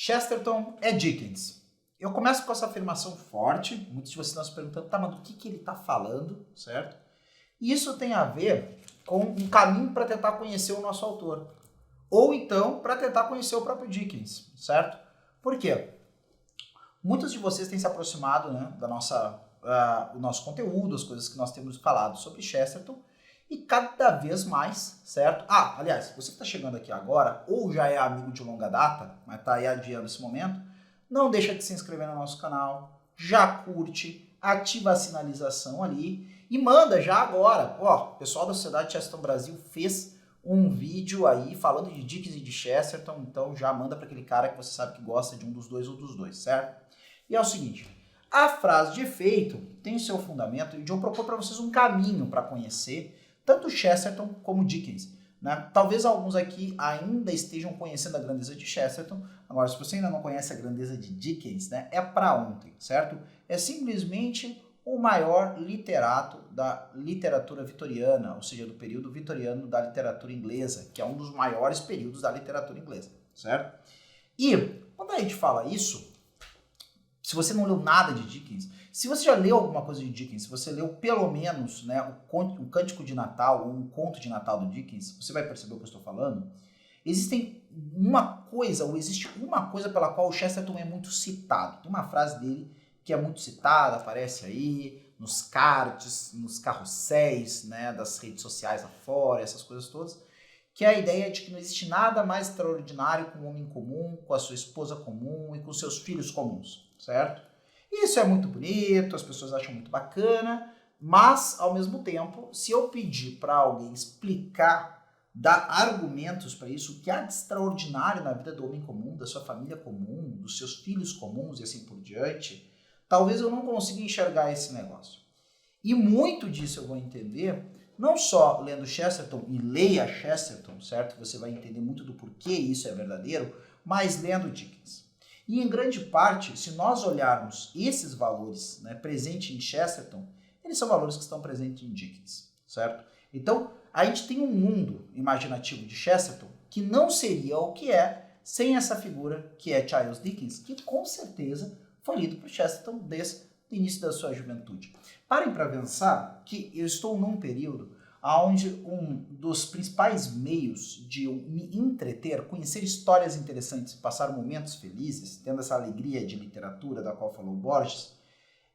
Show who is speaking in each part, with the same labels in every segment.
Speaker 1: Chesterton é Dickens. Eu começo com essa afirmação forte, muitos de vocês estão se perguntando, tá, mas do que ele está falando, certo? E isso tem a ver com um caminho para tentar conhecer o nosso autor. Ou então, para tentar conhecer o próprio Dickens, certo? Por quê? Muitos de vocês têm se aproximado, né, do nosso conteúdo, as coisas que nós temos falado sobre Chesterton, e cada vez mais, certo? Aliás, você que está chegando aqui agora, ou já é amigo de longa data, mas está aí adiando esse momento, não deixa de se inscrever no nosso canal, já curte, ativa a sinalização ali e manda já agora. Ó, o pessoal da Sociedade Chesterton Brasil fez um vídeo aí falando de Dickens e de Chesterton, então já manda para aquele cara que você sabe que gosta de um dos dois ou dos dois, certo? E é o seguinte, a frase de efeito tem o seu fundamento e eu propor para vocês um caminho para conhecer tanto Chesterton como Dickens, né? Talvez alguns aqui ainda estejam conhecendo a grandeza de Chesterton. Agora, se você ainda não conhece a grandeza de Dickens, né, é para ontem, certo? É simplesmente o maior literato da literatura vitoriana, ou seja, do período vitoriano da literatura inglesa, que é um dos maiores períodos da literatura inglesa, certo? E quando a gente fala isso, se você não leu nada de Dickens, se você já leu alguma coisa de Dickens, se você leu pelo menos, né, o Cântico de Natal ou um conto de Natal do Dickens, você vai perceber o que eu estou falando. Existe uma coisa pela qual o Chesterton é muito citado. Tem uma frase dele que é muito citada, aparece aí nos cards, nos carrosséis, né, das redes sociais afora, essas coisas todas, que é a ideia de que não existe nada mais extraordinário com um homem comum, com a sua esposa comum e com seus filhos comuns, certo? Isso é muito bonito, as pessoas acham muito bacana, mas, ao mesmo tempo, se eu pedir para alguém explicar, dar argumentos para isso, o que há de extraordinário na vida do homem comum, da sua família comum, dos seus filhos comuns e assim por diante, talvez eu não consiga enxergar esse negócio. E muito disso eu vou entender, não só lendo Chesterton, e leia Chesterton, certo? Você vai entender muito do porquê isso é verdadeiro, mas lendo Dickens. E em grande parte, se nós olharmos esses valores, né, presentes em Chesterton, eles são valores que estão presentes em Dickens, certo? Então, a gente tem um mundo imaginativo de Chesterton que não seria o que é sem essa figura que é Charles Dickens, que com certeza foi lido por Chesterton desde o início da sua juventude. Parem para pensar que eu estou num período onde um dos principais meios de eu me entreter, conhecer histórias interessantes, passar momentos felizes, tendo essa alegria de literatura da qual falou Borges,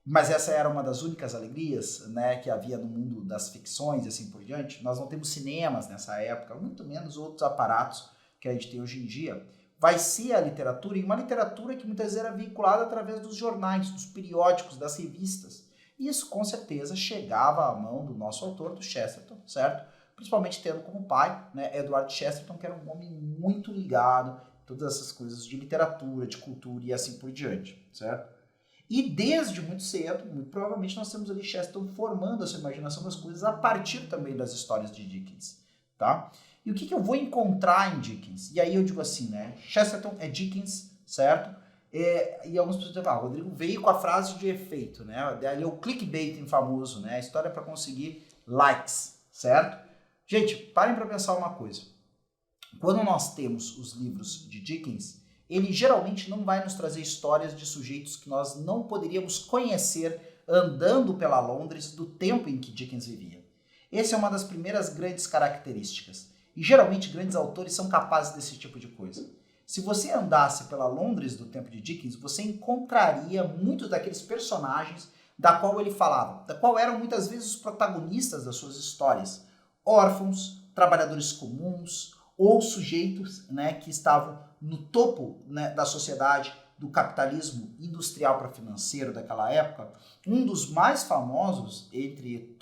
Speaker 1: mas essa era uma das únicas alegrias, né, que havia no mundo das ficções e assim por diante. Nós não temos cinemas nessa época, muito menos outros aparatos que a gente tem hoje em dia. Vai ser a literatura, e uma literatura que muitas vezes era vinculada através dos jornais, dos periódicos, das revistas. Isso, com certeza, chegava à mão do nosso autor, do Chesterton, certo? Principalmente tendo como pai, né, Edward Chesterton, que era um homem muito ligado a todas essas coisas de literatura, de cultura e assim por diante, certo? E desde muito cedo, muito provavelmente, nós temos ali Chesterton formando a sua imaginação das coisas a partir também das histórias de Dickens, tá? E o que eu vou encontrar em Dickens? E aí eu digo assim, né? Chesterton é Dickens, certo? E algumas pessoas dizem, Rodrigo veio com a frase de efeito, né? Ali é o clickbaiting famoso, né? A história para conseguir likes, certo? Gente, parem para pensar uma coisa. Quando nós temos os livros de Dickens, ele geralmente não vai nos trazer histórias de sujeitos que nós não poderíamos conhecer andando pela Londres do tempo em que Dickens vivia. Essa é uma das primeiras grandes características. E geralmente grandes autores são capazes desse tipo de coisa. Se você andasse pela Londres do tempo de Dickens, você encontraria muitos daqueles personagens da qual ele falava, da qual eram muitas vezes os protagonistas das suas histórias. Órfãos, trabalhadores comuns ou sujeitos, né, que estavam no topo, né, da sociedade, do capitalismo industrial para financeiro daquela época. Um dos mais famosos entre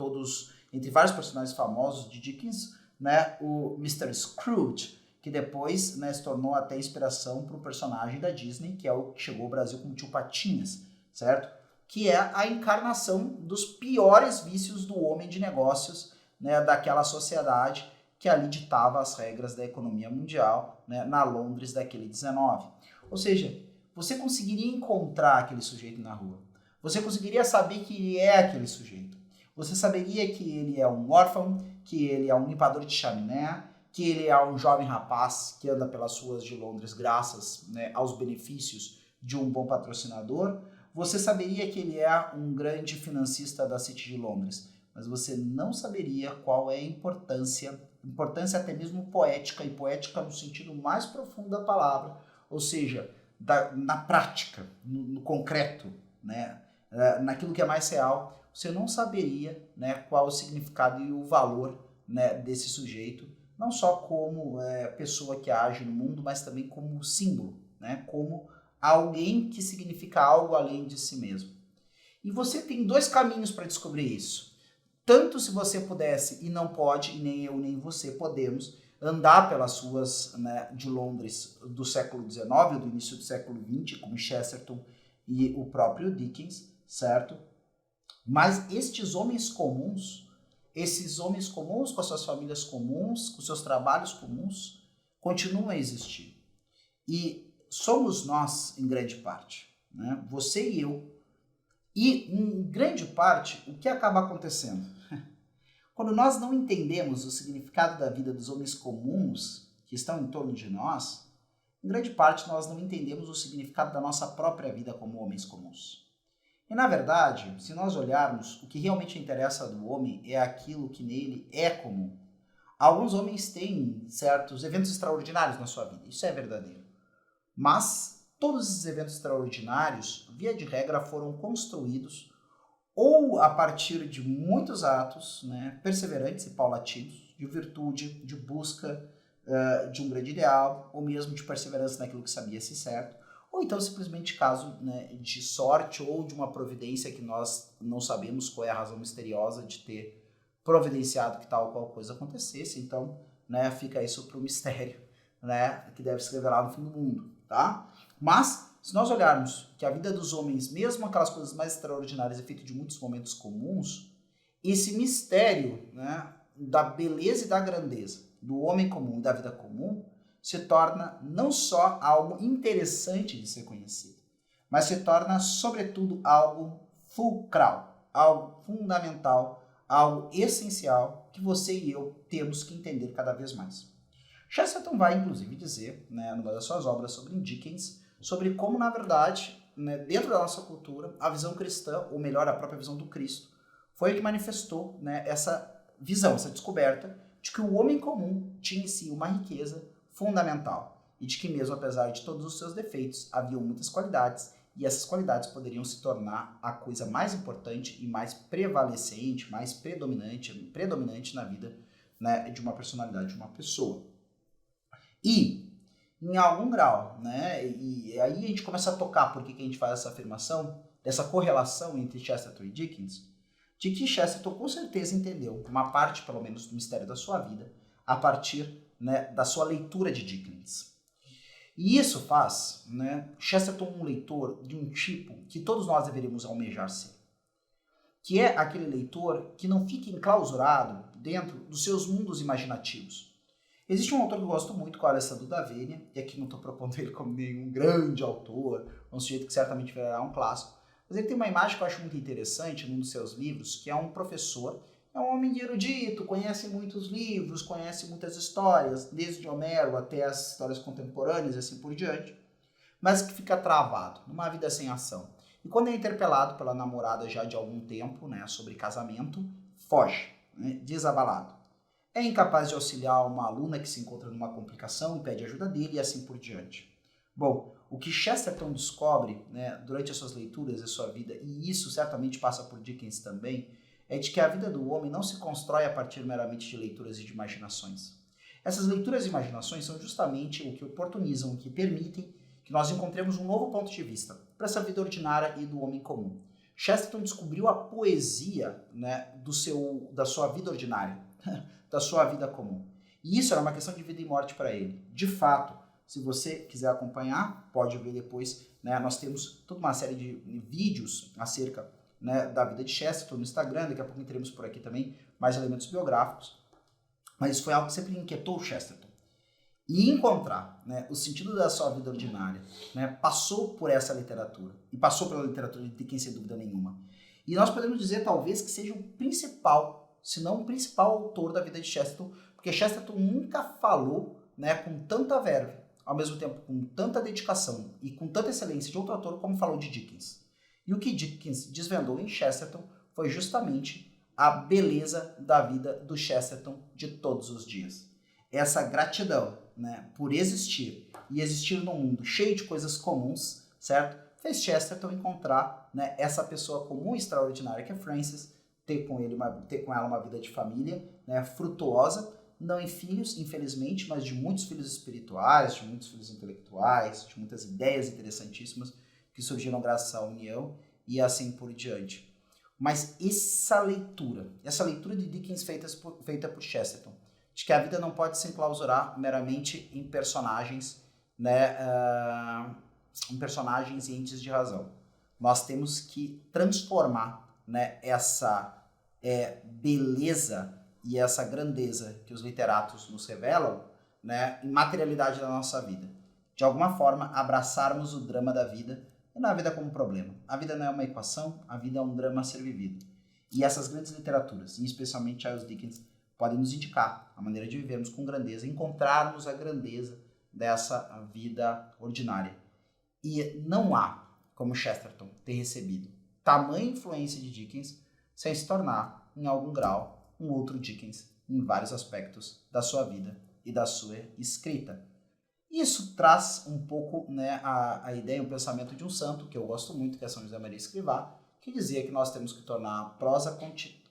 Speaker 1: vários personagens famosos de Dickens, né, o Mr. Scrooge, que depois, né, se tornou até inspiração para o personagem da Disney, que é o que chegou ao Brasil como Tio Patinhas, certo? Que é a encarnação dos piores vícios do homem de negócios, né, daquela sociedade que ali ditava as regras da economia mundial, né, na Londres daquele 19. Ou seja, você conseguiria encontrar aquele sujeito na rua. Você conseguiria saber que ele é aquele sujeito. Você saberia que ele é um órfão, que ele é um limpador de chaminé, que ele é um jovem rapaz que anda pelas ruas de Londres graças, né, aos benefícios de um bom patrocinador, você saberia que ele é um grande financista da City de Londres, mas você não saberia qual é a importância até mesmo poética, e poética no sentido mais profundo da palavra, ou seja, na prática, no concreto, né, naquilo que é mais real, você não saberia, né, qual o significado e o valor, né, desse sujeito, não só como pessoa que age no mundo, mas também como símbolo, né, como alguém que significa algo além de si mesmo. E você tem dois caminhos para descobrir isso. Tanto se você pudesse, e não pode, e nem eu nem você podemos, andar pelas ruas, né, de Londres do século XIX ou do início do século XX, como Chesterton e o próprio Dickens, certo? Mas esses homens comuns com as suas famílias comuns, com seus trabalhos comuns, continuam a existir. E somos nós, em grande parte, né? Você e eu. E, em grande parte, o que acaba acontecendo? Quando nós não entendemos o significado da vida dos homens comuns que estão em torno de nós, em grande parte nós não entendemos o significado da nossa própria vida como homens comuns. E, na verdade, se nós olharmos, o que realmente interessa do homem é aquilo que nele é comum. Alguns homens têm certos eventos extraordinários na sua vida, isso é verdadeiro. Mas todos esses eventos extraordinários, via de regra, foram construídos ou a partir de muitos atos, né, perseverantes e paulatinos, de virtude, de busca de um grande ideal, ou mesmo de perseverança naquilo que sabia ser certo, ou então simplesmente caso, né, de sorte ou de uma providência que nós não sabemos qual é a razão misteriosa de ter providenciado que tal ou qual coisa acontecesse. Então, né, fica isso para o mistério, né, que deve se revelar no fim do mundo, tá? Mas, se nós olharmos que a vida dos homens, mesmo aquelas coisas mais extraordinárias, é feita de muitos momentos comuns, esse mistério, né, da beleza e da grandeza do homem comum e da vida comum se torna não só algo interessante de ser conhecido, mas se torna, sobretudo, algo fulcral, algo fundamental, algo essencial que você e eu temos que entender cada vez mais. Chesterton vai, inclusive, dizer, né, numa das suas obras sobre Dickens, sobre como, na verdade, né, dentro da nossa cultura, a visão cristã, ou melhor, a própria visão do Cristo, foi o que manifestou, né, essa visão, essa descoberta de que o homem comum tinha em si uma riqueza fundamental e de que mesmo apesar de todos os seus defeitos, haviam muitas qualidades e essas qualidades poderiam se tornar a coisa mais importante e mais prevalecente, mais predominante na vida, né, de uma personalidade, de uma pessoa. E, em algum grau, né, e aí a gente começa a tocar por que a gente faz essa afirmação, dessa correlação entre Chesterton e Dickens, de que Chesterton com certeza entendeu uma parte, pelo menos, do mistério da sua vida a partir, né, da sua leitura de Dickens. E isso faz, né, Chesterton um leitor de um tipo que todos nós deveríamos almejar ser. Que é aquele leitor que não fica enclausurado dentro dos seus mundos imaginativos. Existe um autor que eu gosto muito, que é o Alessandro D'Avenia, e aqui não estou propondo ele como nenhum grande autor, um sujeito que certamente virará um clássico, mas ele tem uma imagem que eu acho muito interessante num dos seus livros, que é um professor, é um homem erudito, conhece muitos livros, conhece muitas histórias, desde Homero até as histórias contemporâneas e assim por diante, mas que fica travado, numa vida sem ação. E quando é interpelado pela namorada já de algum tempo, né, sobre casamento, foge, né, desabalado. É incapaz de auxiliar uma aluna que se encontra numa complicação e pede ajuda dele e assim por diante. Bom, o que Chesterton descobre, né, durante as suas leituras e sua vida, e isso certamente passa por Dickens também, é de que a vida do homem não se constrói a partir meramente de leituras e de imaginações. Essas leituras e imaginações são justamente o que oportunizam, o que permitem que nós encontremos um novo ponto de vista para essa vida ordinária e do homem comum. Chesterton descobriu a poesia, né, da sua vida ordinária, da sua vida comum. E isso era uma questão de vida e morte para ele. De fato, se você quiser acompanhar, pode ver depois, né, nós temos toda uma série de vídeos acerca, né, da vida de Chesterton no Instagram, daqui a pouco teremos por aqui também mais elementos biográficos, mas isso foi algo que sempre inquietou o Chesterton. E encontrar, né, o sentido da sua vida ordinária, né, passou por essa literatura, e passou pela literatura de Dickens sem dúvida nenhuma. E nós podemos dizer talvez que seja o principal, se não o principal autor da vida de Chesterton, Porque Chesterton nunca falou, né, com tanta verve, ao mesmo tempo com tanta dedicação e com tanta excelência de outro autor como falou de Dickens. E o que Dickens desvendou em Chesterton foi justamente a beleza da vida do Chesterton de todos os dias. Essa gratidão, né, por existir e existir num mundo cheio de coisas comuns, certo? Fez Chesterton encontrar, né, essa pessoa comum e extraordinária que é Frances, ter com ela uma vida de família, né, frutuosa, não em filhos, infelizmente, mas de muitos filhos espirituais, de muitos filhos intelectuais, de muitas ideias interessantíssimas que surgiram graças à união e assim por diante. Mas essa leitura de Dickens feita por Chesterton, de que a vida não pode se enclausurar meramente em personagens, né, em personagens e entes de razão. Nós temos que transformar, né, essa beleza e essa grandeza que os literatos nos revelam, né, em materialidade da nossa vida. De alguma forma, abraçarmos o drama da vida e não a vida como um problema. A vida não é uma equação, a vida é um drama a ser vivido. E essas grandes literaturas, e especialmente Charles Dickens, podem nos indicar a maneira de vivermos com grandeza, encontrarmos a grandeza dessa vida ordinária. E não há como Chesterton ter recebido tamanha influência de Dickens sem se tornar, em algum grau, um outro Dickens em vários aspectos da sua vida e da sua escrita. Isso traz um pouco, né, a ideia, o pensamento de um santo, que eu gosto muito, que é São José Maria Escrivá, que dizia que nós temos que tornar a prosa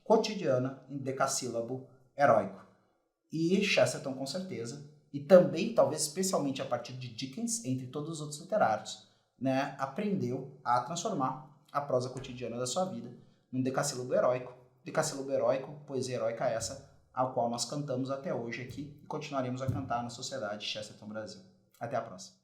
Speaker 1: cotidiana em decassílabo heróico. E Chesterton, com certeza, e também, talvez especialmente a partir de Dickens, entre todos os outros literários, né, aprendeu a transformar a prosa cotidiana da sua vida num decassílabo heróico. Decassílabo heróico, poesia heróica essa, a qual nós cantamos até hoje aqui e continuaremos a cantar na Sociedade Chesterton Brasil. Até a próxima.